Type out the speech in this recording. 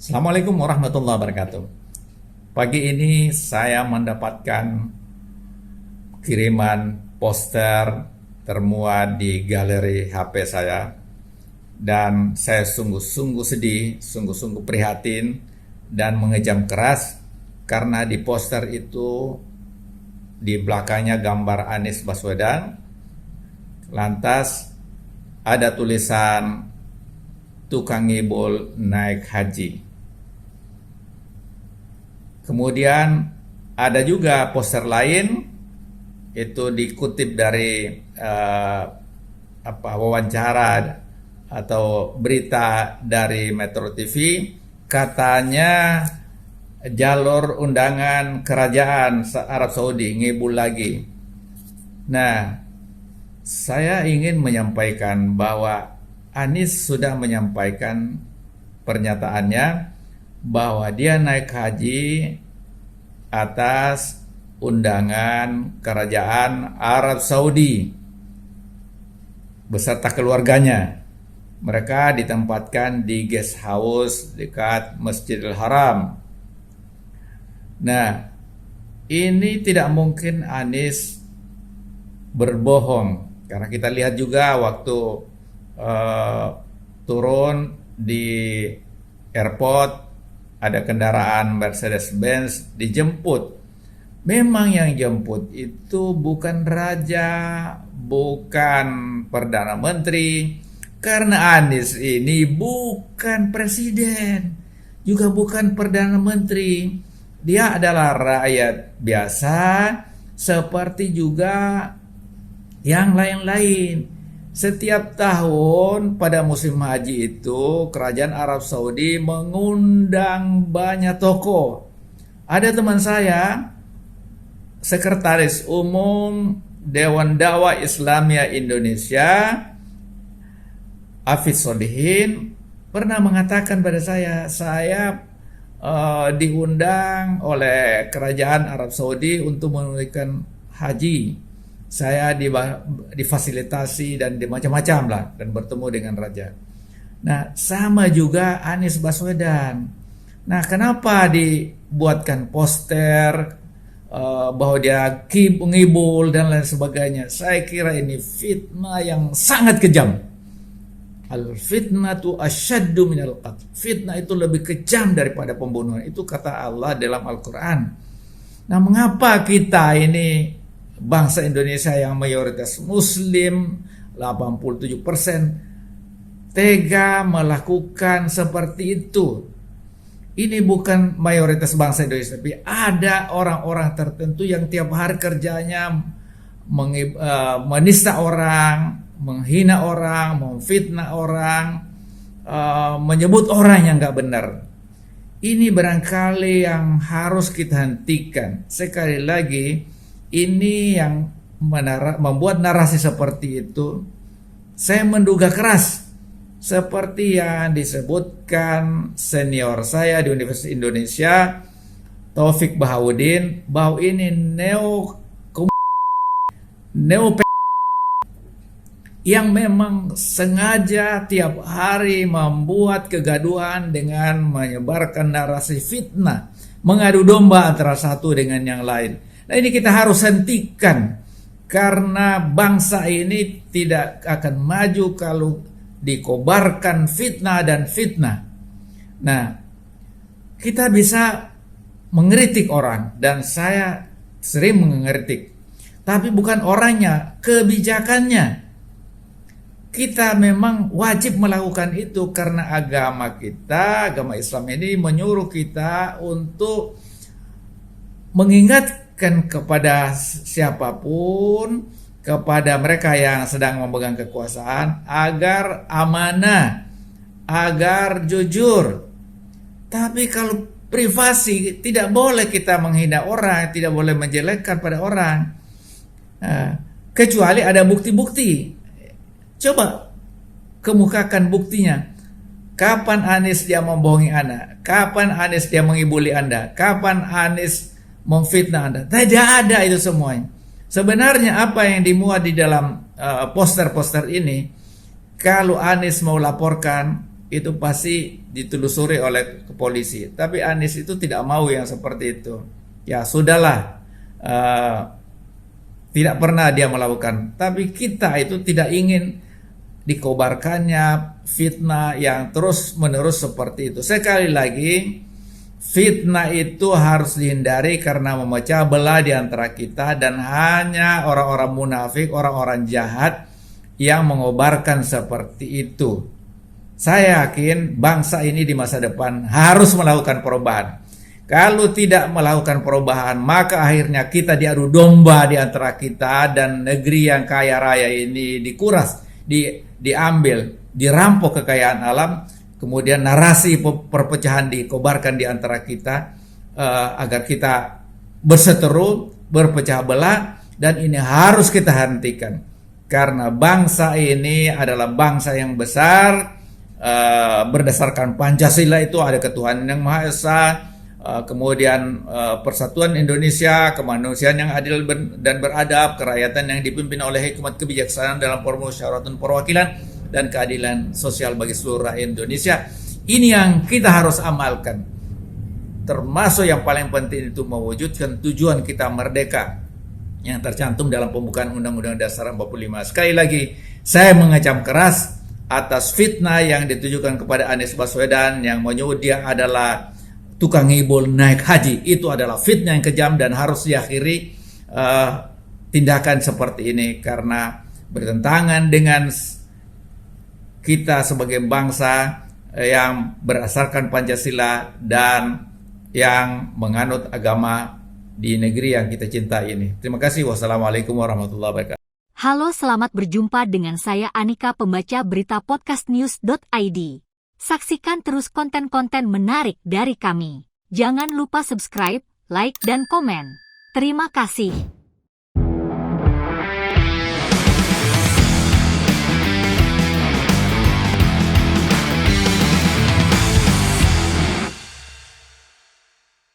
Assalamualaikum warahmatullahi wabarakatuh. Pagi ini saya mendapatkan kiriman poster termuat di galeri HP saya dan saya sungguh-sungguh sedih, sungguh-sungguh prihatin dan mengejam keras karena di poster itu di belakangnya gambar Anies Baswedan, lantas ada tulisan tukang ngibul naik haji. Kemudian ada juga poster lain, itu dikutip dari wawancara atau berita dari Metro TV, katanya jalur undangan kerajaan Arab Saudi ngibul lagi. Nah, saya ingin menyampaikan bahwa Anies sudah menyampaikan pernyataannya bahwa dia naik haji atas undangan kerajaan Arab Saudi beserta keluarganya. Mereka ditempatkan di guest house dekat Masjidil Haram. Nah, ini tidak mungkin Anies berbohong, karena kita lihat juga waktu turun di airport ada kendaraan Mercedes-Benz dijemput. Memang yang jemput itu bukan raja, bukan perdana menteri, karena Anies ini bukan presiden, juga bukan perdana menteri. Dia adalah rakyat biasa seperti juga yang lain-lain. Setiap tahun pada musim haji itu kerajaan Arab Saudi mengundang banyak tokoh. Ada teman saya, Sekretaris Umum Dewan Dakwah Islamiyah Indonesia, Hafiz Solihin, pernah mengatakan pada saya diundang oleh kerajaan Arab Saudi untuk menunaikan haji. Saya difasilitasi dan macam-macam lah, dan bertemu dengan raja. Nah, sama juga Anies Baswedan. Nah, kenapa dibuatkan poster bahwa dia ngibul dan lain sebagainya? Saya kira ini fitnah yang sangat kejam. Al-fitnatu asyaddu minal qatl. Fitnah itu lebih kejam daripada pembunuhan. Itu kata Allah dalam Al-Quran. Nah, mengapa kita ini bangsa Indonesia yang mayoritas Muslim 87% tega melakukan seperti itu? Ini bukan mayoritas bangsa Indonesia, tapi ada orang-orang tertentu yang tiap hari kerjanya menista orang, menghina orang, memfitnah orang, menyebut orang yang nggak benar. Ini barangkali yang harus kita hentikan. Sekali lagi, ini yang membuat narasi seperti itu, saya menduga keras seperti yang disebutkan senior saya di Universitas Indonesia, Taufik Bahaudin, bahwa ini neo yang memang sengaja tiap hari membuat kegaduhan dengan menyebarkan narasi fitnah, mengadu domba antara satu dengan yang lain. Nah, ini kita harus hentikan, karena bangsa ini tidak akan maju kalau dikobarkan fitnah dan fitnah. Nah, kita bisa mengkritik orang, dan saya sering mengkritik, tapi bukan orangnya, kebijakannya. Kita memang wajib melakukan itu karena agama kita, agama Islam ini menyuruh kita untuk mengingatkan kepada siapapun, kepada mereka yang sedang memegang kekuasaan, agar amanah, agar jujur. Tapi kalau privasi, tidak boleh kita menghina orang, tidak boleh menjelekkan pada orang, kecuali ada bukti-bukti. Coba kemukakan buktinya. Kapan Anies dia membohongi Anda? Kapan Anies dia mengibuli Anda? Kapan Anies memfitnah Anda? Tidak ada itu semuanya. Sebenarnya apa yang dimuat di dalam poster-poster ini, kalau Anies mau laporkan, itu pasti ditelusuri oleh polisi. Tapi Anies itu tidak mau yang seperti itu. Ya sudahlah, tidak pernah dia melakukan. Tapi kita itu tidak ingin dikobarkannya fitnah yang terus menerus seperti itu. Sekali lagi, fitnah itu harus dihindari karena memecah belah di antara kita, dan hanya orang-orang munafik, orang-orang jahat yang mengobarkan seperti itu. Saya yakin bangsa ini di masa depan harus melakukan perubahan. Kalau tidak melakukan perubahan, maka akhirnya kita diadu domba di antara kita, dan negeri yang kaya raya ini dikuras, diambil, dirampok kekayaan alam, kemudian narasi perpecahan dikobarkan di antara kita, agar kita berseteru, berpecah belah, dan ini harus kita hentikan. Karena bangsa ini adalah bangsa yang besar, berdasarkan Pancasila itu ada ketuhanan yang Maha Esa, kemudian persatuan Indonesia, kemanusiaan yang adil dan beradab, kerakyatan yang dipimpin oleh hikmat kebijaksanaan dalam permusyawaratan perwakilan, dan keadilan sosial bagi seluruh rakyat Indonesia. Ini yang kita harus amalkan. Termasuk yang paling penting itu mewujudkan tujuan kita merdeka yang tercantum dalam pembukaan Undang-Undang Dasar 45. Sekali lagi, saya mengecam keras atas fitnah yang ditujukan kepada Anies Baswedan yang menyebut dia adalah tukang ngibul naik haji. Itu adalah fitnah yang kejam dan harus diakhiri tindakan seperti ini, karena bertentangan dengan kita sebagai bangsa yang berdasarkan Pancasila dan yang menganut agama di negeri yang kita cintai ini. Terima kasih. Wassalamualaikum warahmatullahi wabarakatuh. Halo, selamat berjumpa dengan saya Anika, pembaca berita podcastnews.id. Saksikan terus konten-konten menarik dari kami. Jangan lupa subscribe, like, dan komen. Terima kasih.